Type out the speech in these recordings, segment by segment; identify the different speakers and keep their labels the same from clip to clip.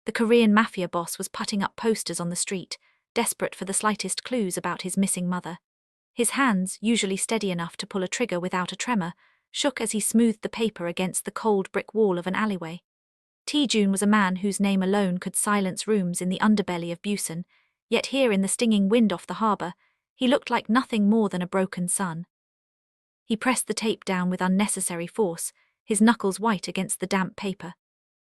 Speaker 1: The Korean mafia boss was putting up posters on the street, desperate for the slightest clues about his missing mother. His hands, usually steady enough to pull a trigger without a tremor, shook as he smoothed the paper against the cold brick wall of an alleyway. Tae-joon was a man whose name alone could silence rooms in the underbelly of Busan, yet here in the stinging wind off the harbor, he looked like nothing more than a broken son. He pressed the tape down with unnecessary force, his knuckles white against the damp paper.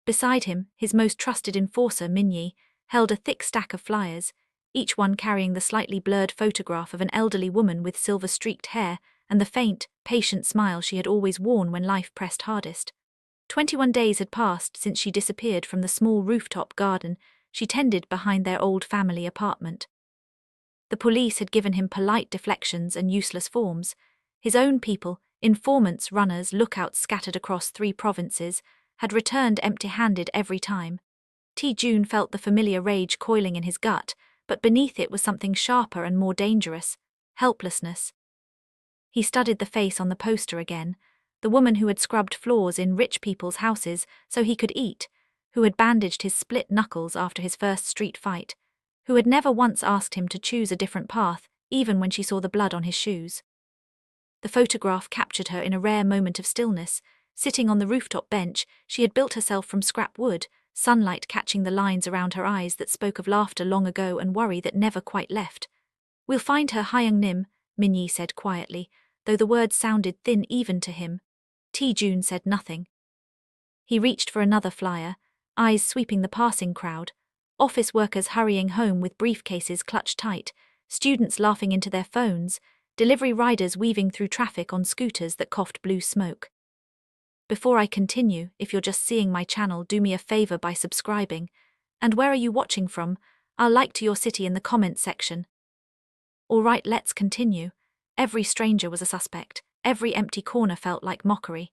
Speaker 1: Beside him, his most trusted enforcer, Min-yi, held a thick stack of flyers, each one carrying the slightly blurred photograph of an elderly woman with silver-streaked hair and the faint, patient smile she had always worn when life pressed hardest. 21 days had passed since she disappeared from the small rooftop garden she tended behind their old family apartment. The police had given him polite deflections and useless forms. His own people, informants, runners, lookouts scattered across 3 provinces, had returned empty-handed every time. Tae-joon felt the familiar rage coiling in his gut, but beneath it was something sharper and more dangerous: helplessness. He studied the face on the poster again, the woman who had scrubbed floors in rich people's houses so he could eat, who had bandaged his split knuckles after his first street fight, who had never once asked him to choose a different path, even when she saw the blood on his shoes. The photograph captured her in a rare moment of stillness. Sitting on the rooftop bench, she had built herself from scrap wood, sunlight catching the lines around her eyes that spoke of laughter long ago and worry that never quite left. "We'll find her, Hyung-nim," Min-yi said quietly, though the words sounded thin even to him. Tae-joon said nothing. He reached for another flyer, eyes sweeping the passing crowd, office workers hurrying home with briefcases clutched tight, students laughing into their phones, delivery riders weaving through traffic on scooters that coughed blue smoke. Before I continue, if you're just seeing my channel, do me a favor by subscribing. And where are you watching from? I'll like to your city in the comments section. Alright, let's continue. Every stranger was a suspect. Every empty corner felt like mockery.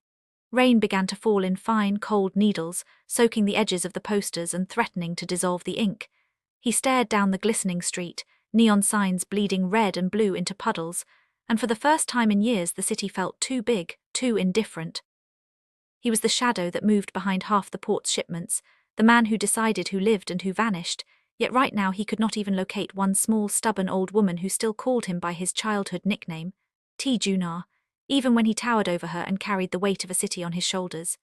Speaker 1: Rain began to fall in fine, cold needles, soaking the edges of the posters and threatening to dissolve the ink. He stared down the glistening street, neon signs bleeding red and blue into puddles, and for the first time in years the city felt too big, too indifferent. He was the shadow that moved behind half the port's shipments, the man who decided who lived and who vanished, yet right now he could not even locate one small, stubborn old woman who still called him by his childhood nickname, Tae-joon, even when he towered over her and carried the weight of a city on his shoulders.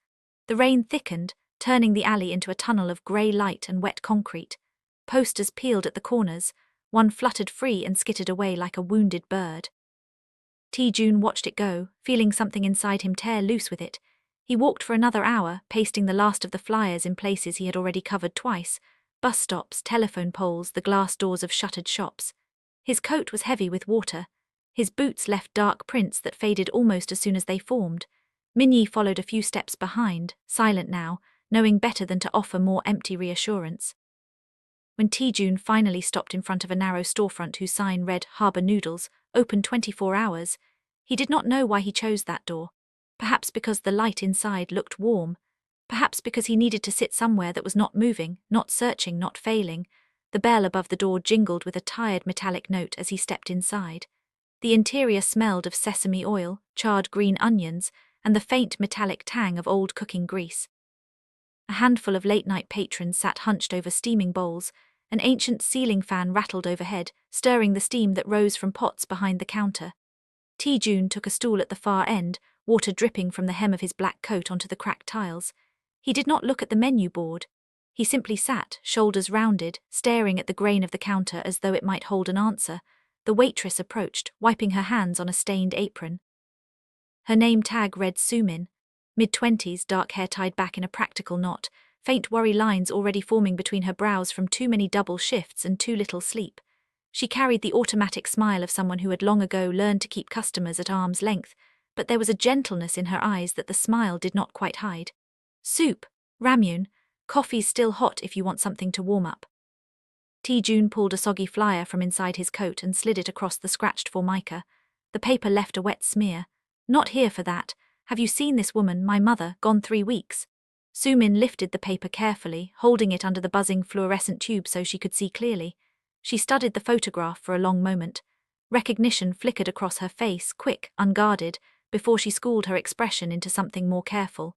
Speaker 1: The rain thickened, turning the alley into a tunnel of grey light and wet concrete. Posters peeled at the corners, one fluttered free and skittered away like a wounded bird. Tae-joon watched it go, feeling something inside him tear loose with it. He walked for another hour, pasting the last of the flyers in places he had already covered twice: bus stops, telephone poles, the glass doors of shuttered shops. His coat was heavy with water. His boots left dark prints that faded almost as soon as they formed. Min-yi followed a few steps behind, silent now, knowing better than to offer more empty reassurance. When Tae-joon finally stopped in front of a narrow storefront whose sign read "Harbor Noodles, open 24 hours, he did not know why he chose that door. Perhaps because the light inside looked warm. Perhaps because he needed to sit somewhere that was not moving, not searching, not failing. The bell above the door jingled with a tired metallic note as he stepped inside. The interior smelled of sesame oil, charred green onions, and the faint metallic tang of old cooking grease. A handful of late-night patrons sat hunched over steaming bowls. An ancient ceiling fan rattled overhead, stirring the steam that rose from pots behind the counter. Tae-joon took a stool at the far end, water dripping from the hem of his black coat onto the cracked tiles. He did not look at the menu board. He simply sat, shoulders rounded, staring at the grain of the counter as though it might hold an answer. The waitress approached, wiping her hands on a stained apron. Her name tag read Sumin. Mid-20s, dark hair tied back in a practical knot, faint worry lines already forming between her brows from too many double shifts and too little sleep. She carried the automatic smile of someone who had long ago learned to keep customers at arm's length, but there was a gentleness in her eyes that the smile did not quite hide. "Soup, ramyun, coffee's still hot if you want something to warm up." Tae-joon pulled a soggy flyer from inside his coat and slid it across the scratched formica. The paper left a wet smear. "Not here for that. Have you seen this woman, my mother, gone 3 weeks?" Sumin lifted the paper carefully, holding it under the buzzing fluorescent tube so she could see clearly. She studied the photograph for a long moment. Recognition flickered across her face, quick, unguarded, before she schooled her expression into something more careful.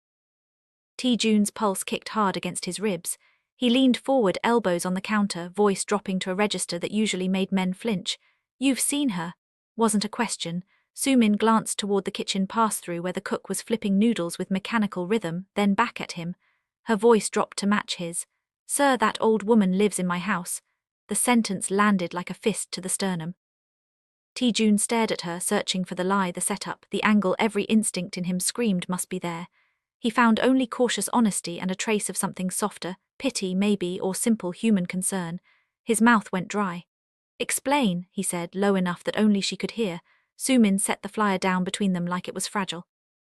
Speaker 1: Tae-joon's pulse kicked hard against his ribs. He leaned forward, elbows on the counter, voice dropping to a register that usually made men flinch. "You've seen her?" Wasn't a question. Soo-min glanced toward the kitchen pass-through where the cook was flipping noodles with mechanical rhythm, then back at him. Her voice dropped to match his. "Sir, that old woman lives in my house." The sentence landed like a fist to the sternum. Tae-joon stared at her, searching for the lie, the setup, the angle every instinct in him screamed must be there. He found only cautious honesty and a trace of something softer, pity maybe, or simple human concern. His mouth went dry. "Explain," he said, low enough that only she could hear. Soo-min set the flyer down between them like it was fragile.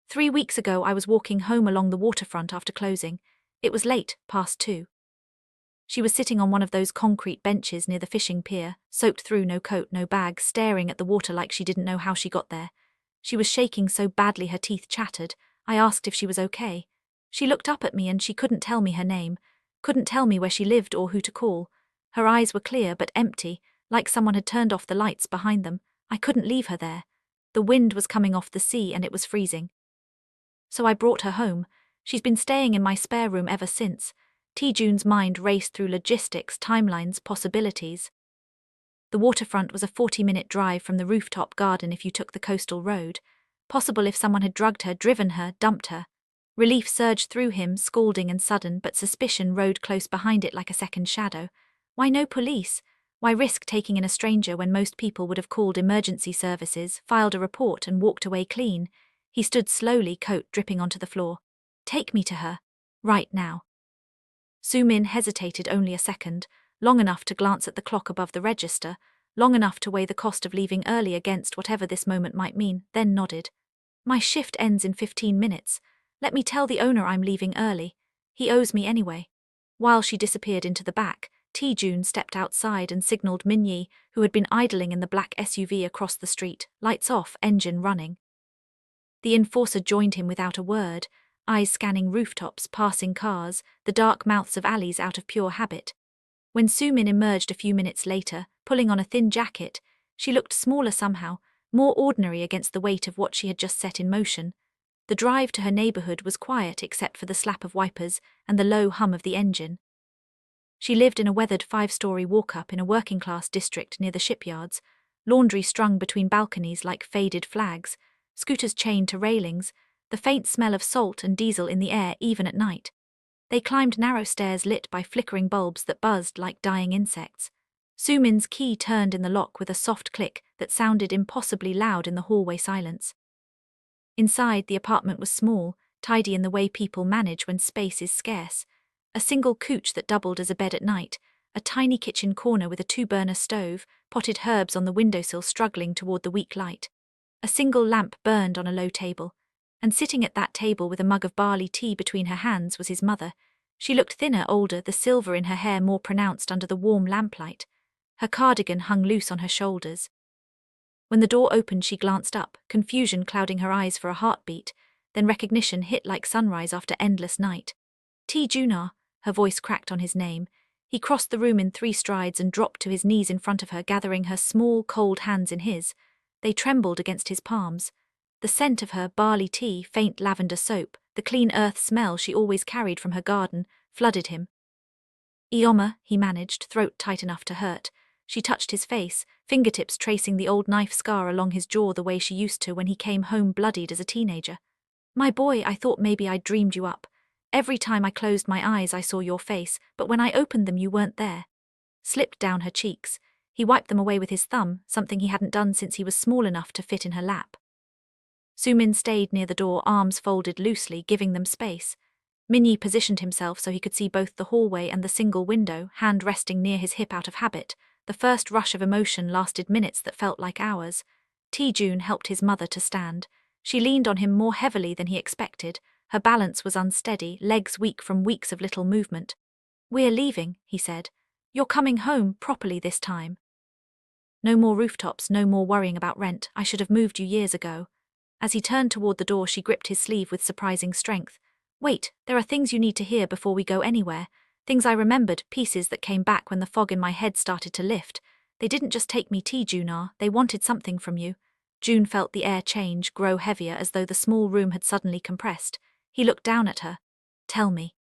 Speaker 1: 3 weeks ago I was walking home along the waterfront after closing. It was late, past 2. She was sitting on one of those concrete benches near the fishing pier, soaked through, no coat, no bag, staring at the water like she didn't know how she got there. She was shaking so badly her teeth chattered. I asked if she was okay. She looked up at me and she couldn't tell me her name, couldn't tell me where she lived or who to call. Her eyes were clear but empty, like someone had turned off the lights behind them. I couldn't leave her there. The wind was coming off the sea and it was freezing. So I brought her home. She's been staying in my spare room ever since. Tae-joon's mind raced through logistics, timelines, possibilities. The waterfront was a 40-minute drive from the rooftop garden if you took the coastal road. Possible if someone had drugged her, driven her, dumped her. Relief surged through him, scalding and sudden, but suspicion rode close behind it like a second shadow. Why no police? Why risk taking in a stranger when most people would have called emergency services, filed a report and walked away clean? He stood slowly, coat dripping onto the floor. "Take me to her. Right now." Soo-min hesitated only a second, long enough to glance at the clock above the register, long enough to weigh the cost of leaving early against whatever this moment might mean, then nodded. "My shift ends in 15 minutes. Let me tell the owner I'm leaving early. He owes me anyway." While she disappeared into the back, Tae-joon stepped outside and signaled Min-yi, who had been idling in the black SUV across the street, lights off, engine running. The enforcer joined him without a word, eyes scanning rooftops, passing cars, the dark mouths of alleys out of pure habit. When Soo-min emerged a few minutes later, pulling on a thin jacket, she looked smaller somehow, more ordinary against the weight of what she had just set in motion. The drive to her neighborhood was quiet except for the slap of wipers and the low hum of the engine. She lived in a weathered 5-story walk-up in a working-class district near the shipyards, laundry strung between balconies like faded flags, scooters chained to railings, the faint smell of salt and diesel in the air even at night. They climbed narrow stairs lit by flickering bulbs that buzzed like dying insects. Soo-min's key turned in the lock with a soft click that sounded impossibly loud in the hallway silence. Inside, the apartment was small, tidy in the way people manage when space is scarce. A single couch that doubled as a bed at night, a tiny kitchen corner with a 2-burner stove, potted herbs on the windowsill struggling toward the weak light. A single lamp burned on a low table. And sitting at that table with a mug of barley tea between her hands was his mother. She looked thinner, older, the silver in her hair more pronounced under the warm lamplight. Her cardigan hung loose on her shoulders. When the door opened, she glanced up, confusion clouding her eyes for a heartbeat, then recognition hit like sunrise after endless night. "Tae-joon," her voice cracked on his name. He crossed the room in 3 strides and dropped to his knees in front of her, gathering her small, cold hands in his. They trembled against his palms. The scent of her barley tea, faint lavender soap, the clean earth smell she always carried from her garden, flooded him. "Ioma," he managed, throat tight enough to hurt. She touched his face, fingertips tracing the old knife scar along his jaw the way she used to when he came home bloodied as a teenager. "My boy, I thought maybe I'd dreamed you up. Every time I closed my eyes I saw your face, but when I opened them you weren't there." Slipped down her cheeks. He wiped them away with his thumb, something he hadn't done since he was small enough to fit in her lap. Soo-min stayed near the door, arms folded loosely, giving them space. Min-yi positioned himself so he could see both the hallway and the single window, hand resting near his hip out of habit. The first rush of emotion lasted minutes that felt like hours. Tae-joon helped his mother to stand. She leaned on him more heavily than he expected. Her balance was unsteady, legs weak from weeks of little movement. "We're leaving," he said. "You're coming home properly this time. No more rooftops, no more worrying about rent. I should have moved you years ago." As he turned toward the door, she gripped his sleeve with surprising strength. "Wait, there are things you need to hear before we go anywhere. Things I remembered, pieces that came back when the fog in my head started to lift. They didn't just take me, Tae-joon, they wanted something from you." June felt the air change, grow heavier as though the small room had suddenly compressed. He looked down at her. "Tell me."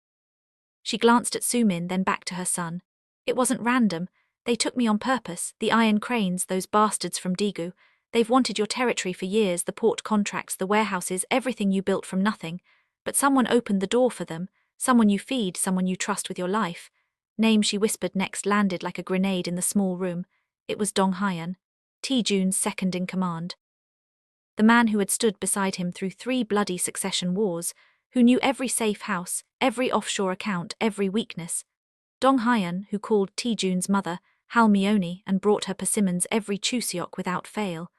Speaker 1: She glanced at Sumin, then back to her son. It wasn't random. They took me on purpose, the iron cranes, those bastards from Daegu. They've wanted your territory for years, the port contracts, the warehouses, everything you built from nothing. But someone opened the door for them, someone you feed, someone you trust with your life. Name she whispered next landed like a grenade in the small room. It was Dong Hyeon, Tae-joon's second in command. The man who had stood beside him through 3 bloody succession wars, who knew every safe house, every offshore account, every weakness. Dong Hyeon, who called Tae-joon's mother Halmyeoni and brought her persimmons every Chuseok without fail.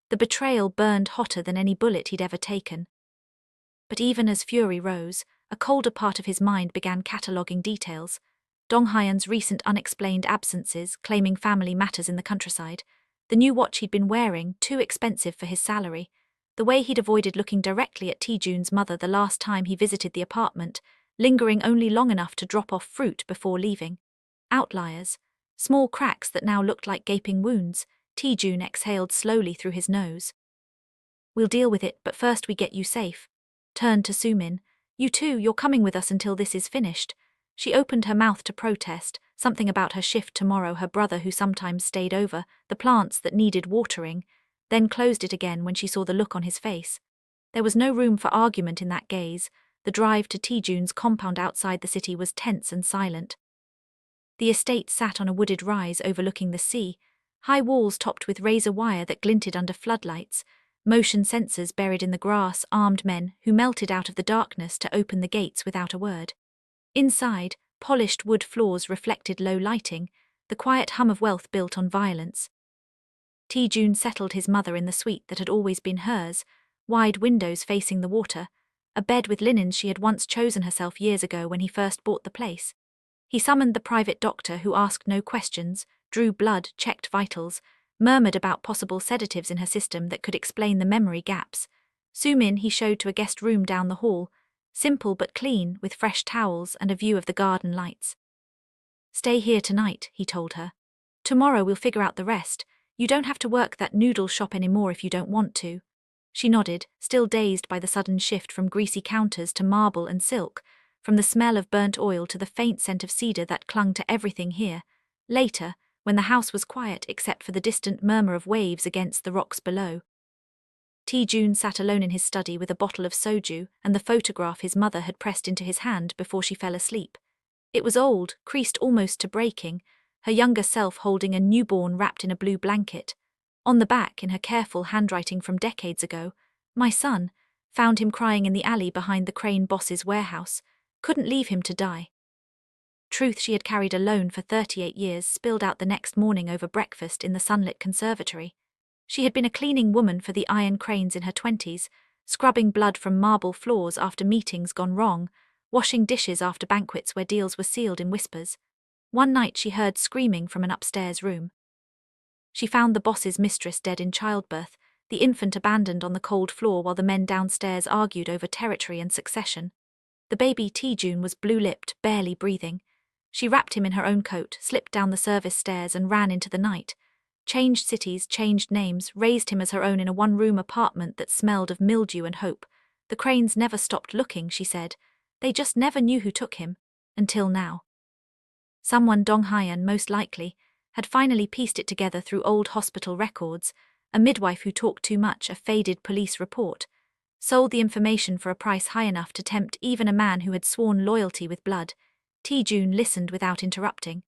Speaker 1: The betrayal burned hotter than any bullet he'd ever taken. But even as fury rose, a colder part of his mind began cataloguing details. Dong Hyeon's recent unexplained absences, claiming family matters in the countryside, the new watch he'd been wearing, too expensive for his salary, the way he'd avoided looking directly at Tae-joon's mother the last time he visited the apartment, lingering only long enough to drop off fruit before leaving. Outliers. Small cracks that now looked like gaping wounds. Tae-joon exhaled slowly through his nose. We'll deal with it, but first we get you safe. Turned to Sumin. You too, you're coming with us until this is finished. She opened her mouth to protest, something about her shift tomorrow, her brother who sometimes stayed over, the plants that needed watering, then closed it again when she saw the look on his face. There was no room for argument in that gaze. The drive to Tae-joon's compound outside the city was tense and silent. The estate sat on a wooded rise overlooking the sea, high walls topped with razor wire that glinted under floodlights, motion sensors buried in the grass, armed men who melted out of the darkness to open the gates without a word. Inside, polished wood floors reflected low lighting, the quiet hum of wealth built on violence. Tae-joon settled his mother in the suite that had always been hers, wide windows facing the water, a bed with linens she had once chosen herself years ago when he first bought the place. He summoned the private doctor who asked no questions, drew blood, checked vitals, murmured about possible sedatives in her system that could explain the memory gaps. Sumin he showed to a guest room down the hall, simple but clean, with fresh towels and a view of the garden lights. Stay here tonight, he told her. Tomorrow we'll figure out the rest. You don't have to work that noodle shop anymore if you don't want to. She nodded, still dazed by the sudden shift from greasy counters to marble and silk, from the smell of burnt oil to the faint scent of cedar that clung to everything here. Later, when the house was quiet except for the distant murmur of waves against the rocks below. Tae-joon sat alone in his study with a bottle of soju and the photograph his mother had pressed into his hand before she fell asleep. It was old, creased almost to breaking, her younger self holding a newborn wrapped in a blue blanket. On the back, in her careful handwriting from decades ago, "My son," found him crying in the alley behind the crane boss's warehouse. Couldn't leave him to die. Truth she had carried alone for 38 years spilled out the next morning over breakfast in the sunlit conservatory. She had been a cleaning woman for the iron cranes in her 20s, scrubbing blood from marble floors after meetings gone wrong, washing dishes after banquets where deals were sealed in whispers. One night she heard screaming from an upstairs room. She found the boss's mistress dead in childbirth, the infant abandoned on the cold floor while the men downstairs argued over territory and succession. The baby Tae-joon was blue-lipped, barely breathing. She wrapped him in her own coat, slipped down the service stairs and ran into the night. Changed cities, changed names, raised him as her own in a one-room apartment that smelled of mildew and hope. The cranes never stopped looking, she said. They just never knew who took him. Until now. Someone, Dong Hyeon most likely, had finally pieced it together through old hospital records, a midwife who talked too much, a faded police report. Sold the information for a price high enough to tempt even a man who had sworn loyalty with blood. Tae-joon listened without interrupting.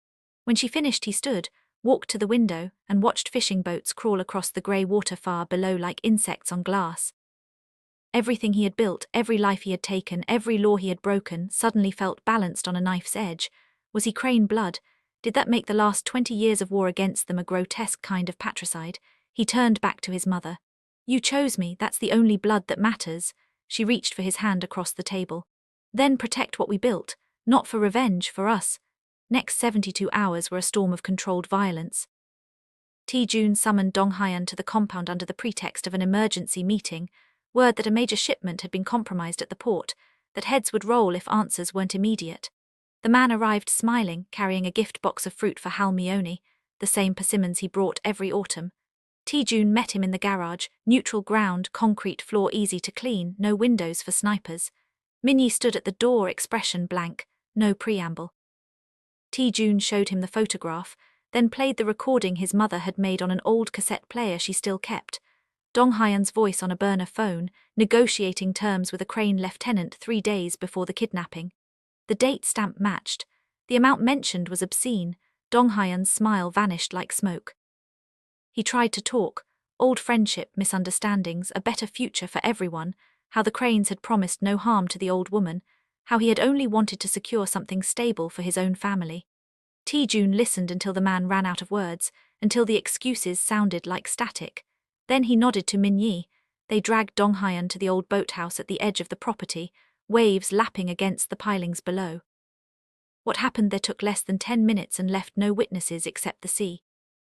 Speaker 1: When she finished he stood, walked to the window, and watched fishing boats crawl across the grey water far below like insects on glass. Everything he had built, every life he had taken, every law he had broken, suddenly felt balanced on a knife's edge. Was he crane blood? Did that make the last 20 years of war against them a grotesque kind of patricide? He turned back to his mother. You chose me, that's the only blood that matters. She reached for his hand across the table. Then protect what we built, not for revenge, for us. Next 72 hours were a storm of controlled violence. Tae-joon summoned Dong Hyeon to the compound under the pretext of an emergency meeting, word that a major shipment had been compromised at the port, that heads would roll if answers weren't immediate. The man arrived smiling, carrying a gift box of fruit for Halmyeoni, the same persimmons he brought every autumn. Tae-joon met him in the garage, neutral ground, concrete floor easy to clean, no windows for snipers. Minnie stood at the door, expression blank, no preamble. Tae-joon showed him the photograph, then played the recording his mother had made on an old cassette player she still kept. Dong-hyun's voice on a burner phone, negotiating terms with a Crane lieutenant 3 days before the kidnapping. The date stamp matched. The amount mentioned was obscene. Dong-hyun's smile vanished like smoke. He tried to talk. Old friendship, misunderstandings, a better future for everyone, how the Cranes had promised no harm to the old woman, how he had only wanted to secure something stable for his own family. Tae-joon listened until the man ran out of words, until the excuses sounded like static. Then he nodded to Min-yi. They dragged Dong-hyun to the old boathouse at the edge of the property, waves lapping against the pilings below. What happened there took less than 10 minutes and left no witnesses except the sea.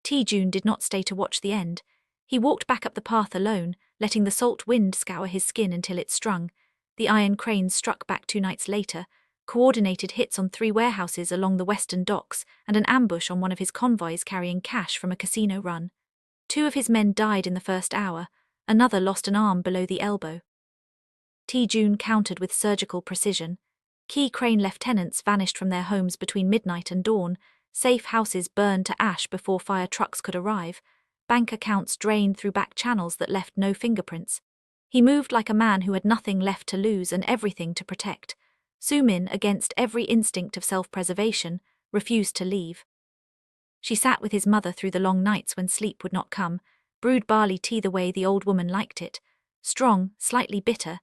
Speaker 1: Tae-joon did not stay to watch the end. He walked back up the path alone, letting the salt wind scour his skin until it strung. The iron cranes struck back 2 nights later, coordinated hits on 3 warehouses along the western docks and an ambush on one of his convoys carrying cash from a casino run. 2 of his men died in the first hour, another lost an arm below the elbow. Tae-joon countered with surgical precision. Key Crane lieutenants vanished from their homes between midnight and dawn, safe houses burned to ash before fire trucks could arrive, bank accounts drained through back channels that left no fingerprints. He moved like a man who had nothing left to lose and everything to protect. Soo-min, against every instinct of self-preservation, refused to leave. She sat with his mother through the long nights when sleep would not come, brewed barley tea the way the old woman liked it, strong, slightly bitter,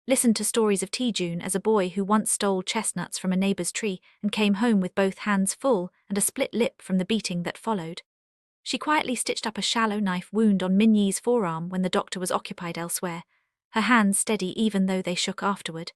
Speaker 1: listened to stories of Tae-joon as a boy who once stole chestnuts from a neighbor's tree and came home with both hands full and a split lip from the beating that followed. She quietly stitched up a shallow knife wound on Min-yi's forearm when the doctor was occupied elsewhere, her hands steady even though they shook afterward.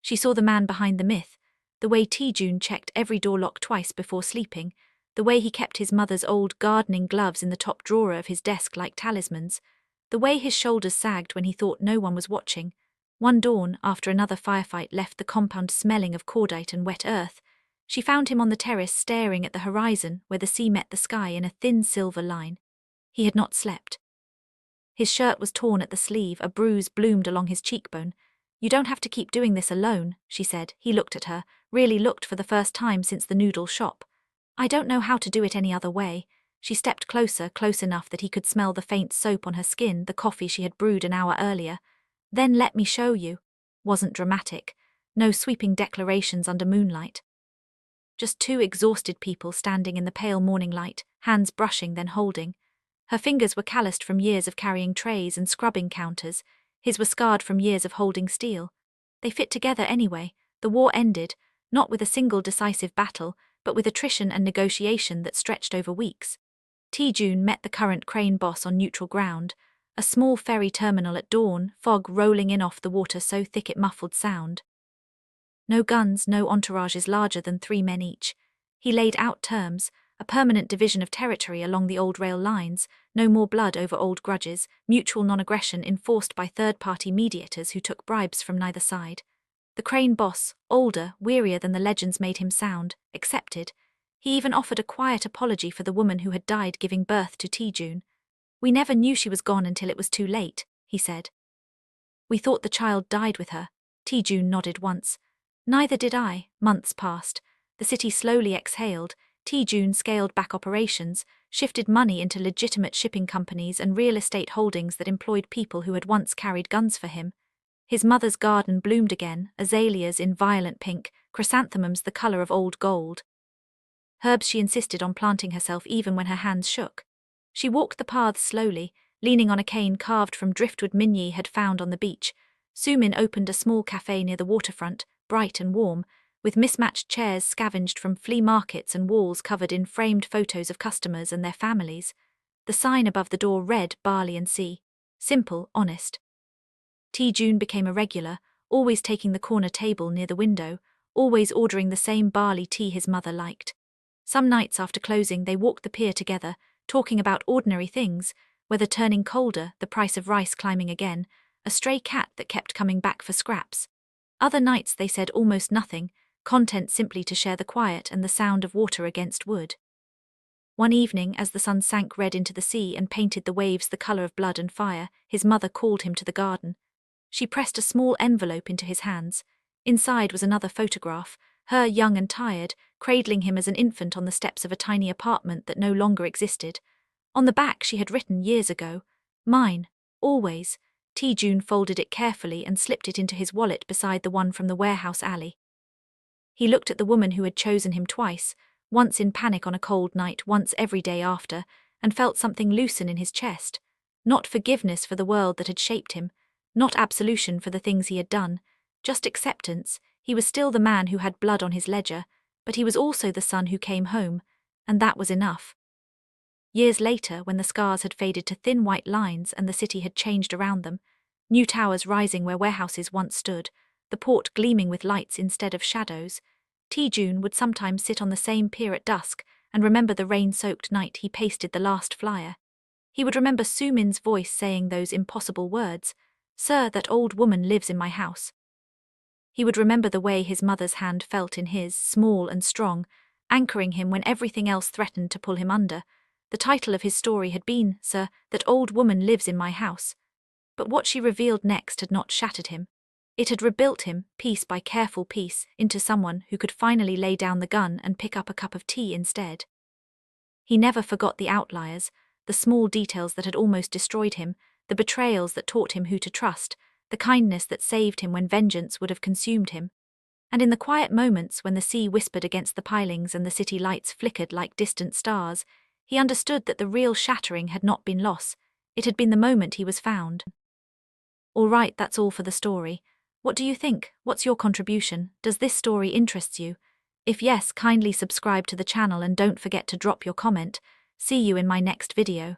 Speaker 1: She saw the man behind the myth, the way Tae-joon checked every door lock twice before sleeping, the way he kept his mother's old gardening gloves in the top drawer of his desk like talismans, the way his shoulders sagged when he thought no one was watching. One dawn, after another firefight left the compound smelling of cordite and wet earth, she found him on the terrace staring at the horizon where the sea met the sky in a thin silver line. He had not slept. His shirt was torn at the sleeve, a bruise bloomed along his cheekbone. "You don't have to keep doing this alone," she said. He looked at her, really looked for the first time since the noodle shop. "I don't know how to do it any other way." She stepped closer, close enough that he could smell the faint soap on her skin, the coffee she had brewed an hour earlier. "Then let me show you." Wasn't dramatic. No sweeping declarations under moonlight. Just 2 exhausted people standing in the pale morning light, hands brushing then holding. Her fingers were calloused from years of carrying trays and scrubbing counters. His were scarred from years of holding steel. They fit together anyway. The war ended, not with a single decisive battle, but with attrition and negotiation that stretched over weeks. Tae-joon met the current Crane boss on neutral ground, a small ferry terminal at dawn, fog rolling in off the water so thick it muffled sound. No guns, no entourages larger than 3 men each. He laid out terms, a permanent division of territory along the old rail lines, no more blood over old grudges, mutual non-aggression enforced by third-party mediators who took bribes from neither side. The Crane boss, older, wearier than the legends made him sound, accepted. He even offered a quiet apology for the woman who had died giving birth to Tae-joon. "We never knew she was gone until it was too late," he said. "We thought the child died with her." Tae-joon nodded once. "Neither did I." Months passed. The city slowly exhaled. Tae-joon scaled back operations, shifted money into legitimate shipping companies and real estate holdings that employed people who had once carried guns for him. His mother's garden bloomed again, azaleas in violent pink, chrysanthemums the color of old gold. Herbs she insisted on planting herself even when her hands shook. She walked the paths slowly, leaning on a cane carved from driftwood Min-yi had found on the beach. Soo-min opened a small cafe near the waterfront, bright and warm, with mismatched chairs scavenged from flea markets and walls covered in framed photos of customers and their families. The sign above the door read barley and sea. Simple, honest. Tae-joon became a regular, always taking the corner table near the window, always ordering the same barley tea his mother liked. Some nights after closing they walked the pier together, talking about ordinary things, weather turning colder, the price of rice climbing again, a stray cat that kept coming back for scraps. Other nights they said almost nothing, content simply to share the quiet and the sound of water against wood. One evening, as the sun sank red into the sea and painted the waves the color of blood and fire, his mother called him to the garden. She pressed a small envelope into his hands. Inside was another photograph, her young and tired, cradling him as an infant on the steps of a tiny apartment that no longer existed. On the back she had written years ago, "Mine, always." Tae-joon folded it carefully and slipped it into his wallet beside the one from the warehouse alley. He looked at the woman who had chosen him twice, once in panic on a cold night, once every day after, and felt something loosen in his chest. Not forgiveness for the world that had shaped him, not absolution for the things he had done, just acceptance. He was still the man who had blood on his ledger, but he was also the son who came home, and that was enough. Years later, when the scars had faded to thin white lines and the city had changed around them, new towers rising where warehouses once stood, the port gleaming with lights instead of shadows, Tae-joon would sometimes sit on the same pier at dusk and remember the rain-soaked night he pasted the last flyer. He would remember Soo-min's voice saying those impossible words, "Sir, that old woman lives in my house." He would remember the way his mother's hand felt in his, small and strong, anchoring him when everything else threatened to pull him under. The title of his story had been, "Sir, that old woman lives in my house." But what she revealed next had not shattered him. It had rebuilt him, piece by careful piece, into someone who could finally lay down the gun and pick up a cup of tea instead. He never forgot the outliers, the small details that had almost destroyed him, the betrayals that taught him who to trust, the kindness that saved him when vengeance would have consumed him. And in the quiet moments when the sea whispered against the pilings and the city lights flickered like distant stars, he understood that the real shattering had not been loss, it had been the moment he was found. All right, that's all for the story. What do you think? What's your contribution? Does this story interest you? If yes, kindly subscribe to the channel and don't forget to drop your comment. See you in my next video.